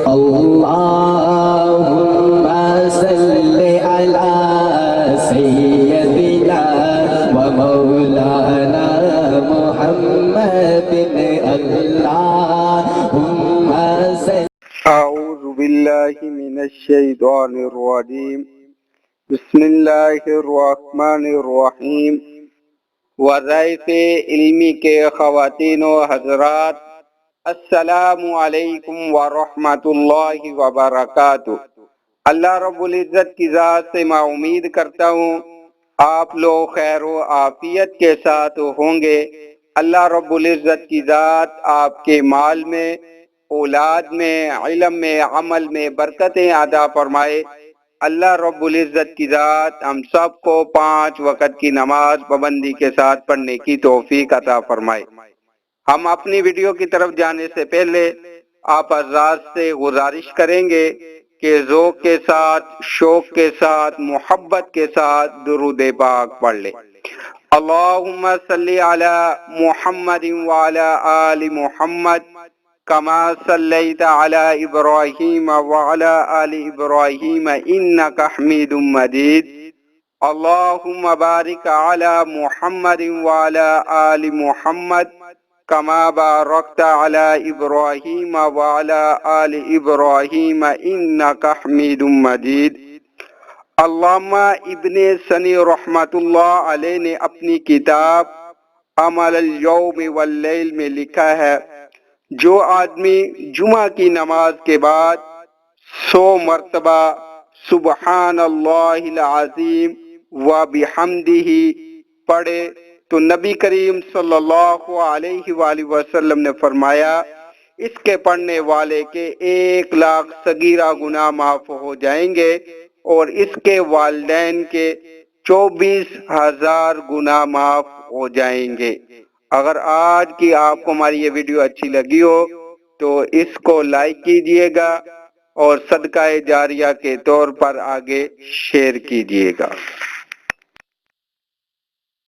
اللهم صل على سيدنا ومولانا محمد اللهم صل. اعوذ باللہ من الشیطان الرجیم بسم اللہ الرحمن الرحیم. وظائف علمی کے خواتین و حضرات، السلام علیکم ورحمۃ اللہ وبرکاتہ. اللہ رب العزت کی ذات سے میں امید کرتا ہوں آپ لوگ خیر و عافیت کے ساتھ ہوں گے. اللہ رب العزت کی ذات آپ کے مال میں، اولاد میں، علم میں، عمل میں برکتیں عطا فرمائے. اللہ رب العزت کی ذات ہم سب کو 5 وقت کی نماز پابندی کے ساتھ پڑھنے کی توفیق عطا فرمائے. ہم اپنی ویڈیو کی طرف جانے سے پہلے آپ حضرات سے گزارش کریں گے کہ ذوق کے ساتھ، شوق کے ساتھ، محبت کے ساتھ درود پاک پڑھ لیں. اللہم صلی علی محمد وعلی آل محمد کما صلیت علی ابراہیم وعلی آل ابراہیم انک حمید مجید. اللہم بارک علی محمد وعلی آل محمد کما بارکت علی ابراہیم وعلی آل ابراہیم انک حمید مجید. علامہ ابن سنی رحمۃ اللہ علیہ نے اپنی کتاب عمل الیوم واللیل میں لکھا ہے، جو آدمی جمعہ کی نماز کے بعد 100 مرتبہ سبحان اللہ العظیم و بحمدہ پڑھے تو نبی کریم صلی اللہ علیہ وآلہ وسلم نے فرمایا اس کے پڑھنے والے کے 1,00,000 صغیرہ گناہ معاف ہو جائیں گے اور اس کے والدین کے 24,000 گناہ معاف ہو جائیں گے. اگر آج کی آپ کو ہماری یہ ویڈیو اچھی لگی ہو تو اس کو لائک کیجئے گا اور صدقہ جاریہ کے طور پر آگے شیئر کیجئے گا.